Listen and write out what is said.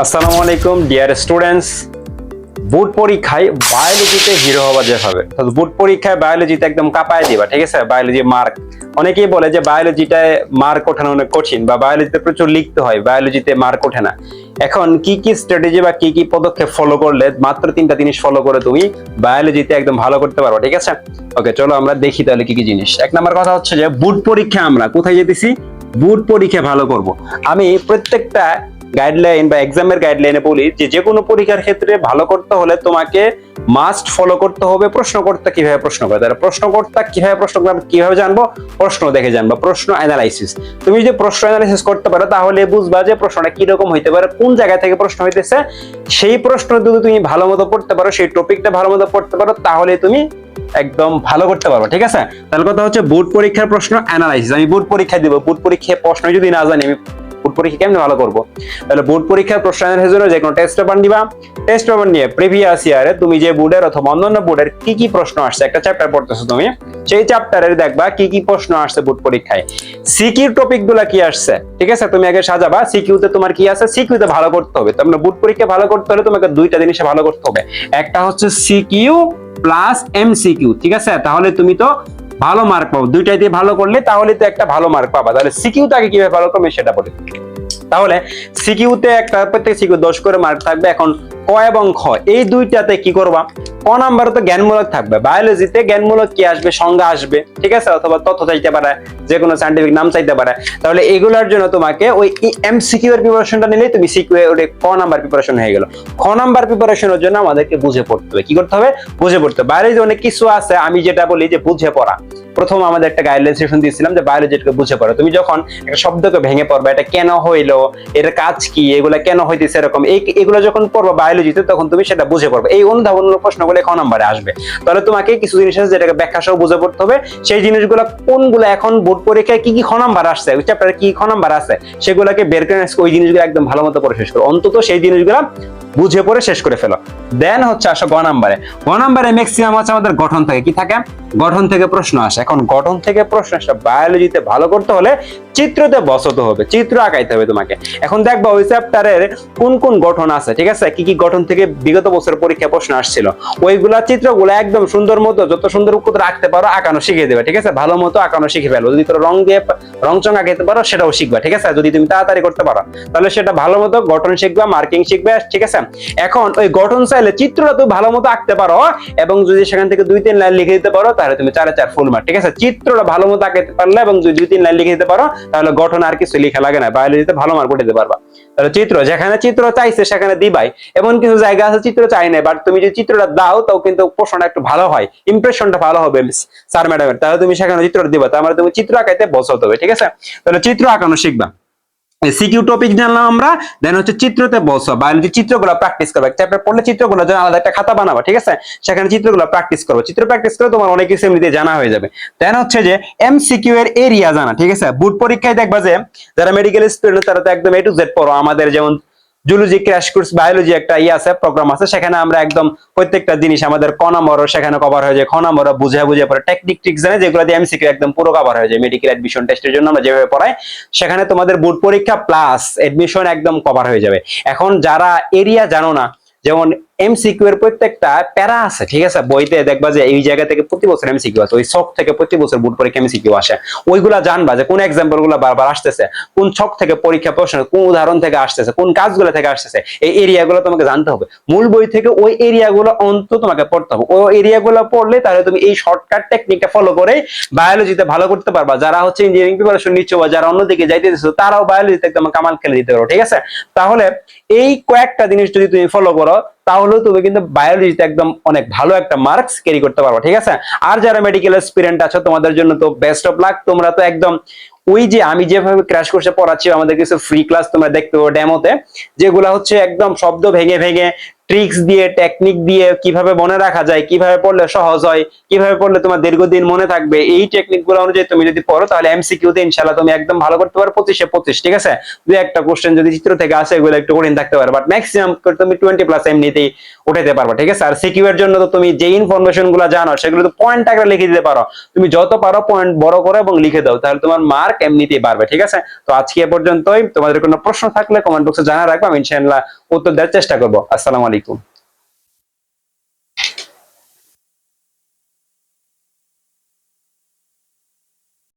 আসসালামু আলাইকুম dear students. Board পরীক্ষায় বায়োলজিতে হিরো হওয়া যেভাবে, বোর্ড পরীক্ষায় বায়োলজিতে একদম কাঁপায় দিবা, ঠিক আছে? বায়োলজি মার্ক, অনেকেই বলে যে বায়োলজিটায় মার্ক ওঠানো অনেক কঠিন বা বায়োলজিতে প্রচুর লিখতে হয়, বায়োলজিতে মার্ক ওঠে না। এখন কি কি স্ট্র্যাটেজি বা কি কি পদক্ষেপ ফলো করলে মাত্র 3টা জিনিস ফলো করে তুমি বায়োলজিতে একদম ভালো করতে পারো, ঠিক আছে? ওকে, চলো আমরা দেখি তাহলে কি কি জিনিস। এক নাম্বার কথা হচ্ছে যে বোর্ড পরীক্ষা আমরা কোথায় যেতেছি? বোর্ড পরীক্ষা ভালো করব। আমি প্রত্যেকটা গাইডলাইন বা এক্সামের গাইডলাইনে বলি যে যে কোনো পরীক্ষার ক্ষেত্রে ভালো করতে হলে তোমাকে মাস্ট ফলো করতে হবে প্রশ্নকর্তা কিভাবে প্রশ্ন করে। তাহলে প্রশ্নকর্তা কিভাবে প্রশ্ন করে কিভাবে জানবো? প্রশ্ন দেখে জানবো, প্রশ্ন অ্যানালাইসিস। তুমি যদি প্রশ্ন অ্যানালাইসিস করতে পারো তাহলে বুঝবা যে প্রশ্নটা কি রকম হইতে পারে, কোন জায়গা থেকে প্রশ্ন হইতেছে। সেই প্রশ্ন যদি তুমি ভালো মতো পড়তে পারো, সেই টপিকটা ভালো মতো পড়তে পারো, তাহলে তুমি একদম ভালো করতে পারবো, ঠিক আছে? তাহলে কথা হচ্ছে বোর্ড পরীক্ষার প্রশ্ন অ্যানালাইসিস। আমি বোর্ড পরীক্ষা দিব, বোর্ড পরীক্ষায় প্রশ্ন যদি না জানি আমি বোর্ড পরীক্ষা কেমনে ভালো করবো? তাহলে বোর্ড পরীক্ষার প্রশ্ন অ্যানালাইসিস জন্য যে কোনো টেস্ট পেপার নিবা, টেস্ট পেপার নিয়ে প্রিভিয়াস ইয়ারে তুমি যে বোর্ডের অথবা অন্যান্য বোর্ডের কি কি প্রশ্ন আসছে, একটা চ্যাপ্টার পড়তেছো তুমি, সেই চ্যাপ্টারের দেখবা কি কি প্রশ্ন আসছে বোর্ড পরীক্ষায়, সিকিউ টপিক গুলা কি আসছে, ঠিক আছে? তুমি আগে সাজাবা সিকিউতে তোমার কি আছে, সিকিউতে ভালো করতে হবে। তার মানে বোর্ড পরীক্ষা ভালো করতে হলে তোমাকে দুইটা জিনিসে ভালো করতে হবে, একটা হচ্ছে সিকিউ প্লাস এমসিকিউ, ঠিক আছে? তাহলে তুমি তো ভালো মার্ক পাবো, দুইটাই দিয়ে ভালো করলে তাহলে তো একটা ভালো মার্ক পাবা। তাহলে সিকিউতে আগে কিভাবে ভালো করবে সেটা বলি। তাহলে সিকিউতে একটা প্রত্যেক সিকিউ 10 করে মার্ক থাকবে। এখন ক এবং খ এই দুইটাতে কি করবা? ক নাম্বার তো জ্ঞানমূলক থাকবে, বায়োলজিতে জ্ঞানমূলক কি আসবে? সংজ্ঞা আসবে, ঠিক আছে? অথবা তথ্য চাইতে পারে, যে কোনো সায়েন্টিফিক নাম চাইতে পারে। তাহলে এগুলোর জন্য তোমাকে ওই এমসিকিউ এর প্রিপারেশনটা নিলেই তুমি সিকিউ এর ক নাম্বার প্রিপারেশন হয়ে গেল। খ নাম্বার প্রিপারেশনের জন্য আমাদেরকে বুঝে পড়তে হবে। কি করতে হবে? বুঝে পড়তে হবে। বায়োলজি অনেক কিছু আছে, আমি যেটা বলি যে বুঝে পড়া। প্রথম আমাদের একটা গাইডলাইন সেশন দিয়েছিলাম যে বায়োলজিটাকে বুঝে পড়ো। তুমি যখন একটা শব্দকে ভেঙে পড়বা, এটা কেন হইলো, এর কাজ কি, এগুলা কেন হইতেছে এরকম, এগুলো যখন পড়বা বায়োলজিতে তখন তুমি সেটা বুঝে পড়বে। এই অনুধাবনমূলক প্রশ্নগুলো ক নম্বরে আসবে। তাহলে তোমাকে কিছু জিনিস আছে যেটাকে ব্যাখ্যা সহ বুঝে পড়তে হবে। সেই জিনিসগুলো কোনগুলো এখন বোর্ড পরীক্ষায় কি কি খ নাম্বার আসছে, ওই চ্যাপ্টারে কি খ নাম্বার আছে সেগুলোকে বের করে ওই জিনিসগুলো একদম ভালো মতো পড়ে শেষ করো। অন্তত সেই জিনিসগুলো বুঝে পড়ে শেষ করে ফেলো। দেন হচ্ছে আসো গ নাম্বারে। গ নাম্বারে ম্যাক্সিমাম হচ্ছে আমাদের গঠন থেকে কি থাকে? গঠন থেকে প্রশ্ন আসে। এখন গঠন থেকে প্রশ্ন আসে, বায়োলজিতে ভালো করতে হলে চিত্রতে বসাতে হবে, চিত্র আঁকাইতে হবে তোমাকে। এখন দেখবা ওই চ্যাপ্টারের কোন কোন গঠন আছে, ঠিক আছে? কি কি গঠন থেকে বিগত বছরের পরীক্ষা প্রশ্ন আসছিল, ওইগুলা চিত্রগুলো একদম সুন্দর মতো যত সুন্দর করে আঁকতে পারো আঁকানো শিখিয়ে দেবে, ঠিক আছে? ভালো মতো আঁকানো শিখে ফেলো। যদি তোর রং দিয়ে রং চং আঁকাইতে পারো সেটাও শিখবা, ঠিক আছে? যদি তুমি তাড়াতাড়ি করতে পারো তাহলে সেটা ভালো মতো গঠন শিখবা, মার্কিং শিখবে, ঠিক আছে? এখন ওই গঠন চাইলে চিত্রটা তুমি ভালো মতো আঁকতে পারো এবং যদি সেখান থেকে 2-3 লাইন লিখে দিতে পারো তাহলে তুমি 4/4 ফুল মার্ক, ঠিক আছে? চিত্রটা ভালো মতো আঁকাতে পারলে এবং যদি 2-3 লাইন লিখে দিতে পারো তাহলে গঠন আর কিছু লেখা লাগে না, বায়োলজিতে ভালো মার্ক উঠাতে পারবা। তাহলে চিত্র যেখানে চিত্র চাইছে সেখানে দিবাই। এমন কিছু জায়গা আছে চিত্র চাই না, বাট তুমি যদি চিত্রটা দাও তাও কিন্তু প্রশ্নটা একটু ভালো হয়, ইমপ্রেশনটা ভালো হবে স্যার ম্যাডামের, তাহলে তুমি সেখানে চিত্রটা দিবা। তার মানে তুমি চিত্র আঁকাইতে বসাতে হবে, ঠিক আছে? তাহলে চিত্র আঁকানো শিখবা। সিকিউ টপিক জানলাম আমরা, দেন হচ্ছে চিত্রতে বসো, বায়োলজি চিত্রগুলো প্র্যাকটিস করবে। চ্যাপ্টার পড়লে চিত্রগুলো জন্য আলাদা একটা খাতা বানাবা, ঠিক আছে? সেখানে চিত্রগুলো প্র্যাকটিস করবে, চিত্র প্র্যাকটিস করে তোমার অনেক কিছু এমনিতে জানা হয়ে যাবে। দেন হচ্ছে যে এমসিকিউ এর এরিয়া জানা, ঠিক আছে? বোর্ড পরীক্ষায় দেখবা যে যারা মেডিকেল স্টুডেন্ট তারা তো একদম A to Z পড়ো। আমাদের যেমন জুলজি ক্র্যাশ কোর্স বায়োলজি একটা আছে, প্রোগ্রাম আছে, সেখানে আমরা একদম প্রত্যেকটা জিনিস আমাদের ক নম্বরও সেখানে কভার হয়ে যায়, খ নম্বরও বুঝে বুঝে পড়ে, টেকনিক ট্রিক্স জানে যেগুলো দিয়ে এমসিকিউ একদম পুরো কভার হয়ে যায়। মেডিকেল অ্যাডমিশন টেস্টের জন্য আমরা যেভাবে পড়াই সেখানে তোমাদের বোর্ড পরীক্ষা প্লাস এডমিশন একদম কভার হয়ে যাবে। এখন যারা এরিয়া জানো না, যেমন এমসিকিউ এর প্রত্যেকটা প্যারা আছে, ঠিক আছে? বইতে দেখবা যে এই জায়গা থেকে প্রতি বছর এমসিকিউ আছে, ওই ছক থেকে প্রতি বছর বোর্ড পরীক্ষা এমসিকিউ আসে। ওইগুলা জানবা যে কোন এক্সাম্পল গুলো বারবার আসতেছে, কোন ছক থেকে পরীক্ষা প্রশ্ন, কোন উদাহরণ থেকে আসতেছে, কোন কাজগুলো থেকে আসতেছে, এই এরিয়াগুলো তোমাকে জানতে হবে। মূল বই থেকে ওই এরিয়াগুলো অন্তত তোমাকে পড়তে হবে। ওই এরিয়াগুলো পড়লে তাহলে তুমি এই শর্টকাট টেকনিকটা ফলো করে বায়োলজিতে ভালো করতে পারবা। যারা হচ্ছে ইঞ্জিনিয়ারিং প্রিপারেশন নিচ্ছ বা যারা অন্যদিকে যাইতেছো তারাও বায়োলজিতে একদম কামাল খেলে দিতে পারো, ঠিক আছে? তাহলে এই কয়েকটা জিনিস যদি তুমি ফলো করো তাহলে তুমি কিন্তু বায়োলজিতে একদম অনেক ভালো একটা মার্কস ক্যারি করতে পারো, ঠিক আছে? আর যারা মেডিকেল স্টুডেন্ট আছো তোমাদের জন্য তো বেস্ট অফ লাক। তোমরা তো একদম ওই যে আমি যেভাবে ক্র্যাশ কোর্সে পড়াচ্ছি, আমাদের কিছু ফ্রি ক্লাস তোমরা দেখতে পাবো ডেমোতে, যেগুলা হচ্ছে একদম শব্দ ভেঙে ভেঙে ট্রিক্স দিয়ে, টেকনিক দিয়ে কিভাবে মনে রাখা যায়, কিভাবে পড়লে সহজ হয়, কিভাবে পড়লে তোমার দীর্ঘদিন মনে থাকবে, এই টেকনিক গুলো অনুযায়ী তুমি যদি পড়ো তাহলে এমসিকিউ তে ইনশাআল্লাহ তুমি একদম ভালো করতে পারো, 25-25। ঠিক আছে, দুই একটা কোশ্চেন যদি চিত্র থেকে আসে এগুলো একটু কঠিন থাকতে পারে, বাট ম্যাক্সিমাম তুমি 20+ এমনিতেই উঠাতে পারবা। ঠিক আছে, আর সিকিউ এর জন্য তো তুমি যে ইনফরমেশন গুলো জানো সেগুলো তো পয়েন্ট আকারে লিখে দিতে পারো। তুমি যত পারো পয়েন্ট বড় করো এবং লিখে দাও, তাহলে তোমার মার্ক এমনিতেই বাড়বে। ঠিক আছে, তো আজকে এ পর্যন্তই। তোমাদের কোনো প্রশ্ন থাকলে কমেন্ট বক্সে জানা রাখবো, আমি ইনশাআল্লাহ উত্তর দেওয়ার চেষ্টা করবো। আসসালামু আলাইকুম।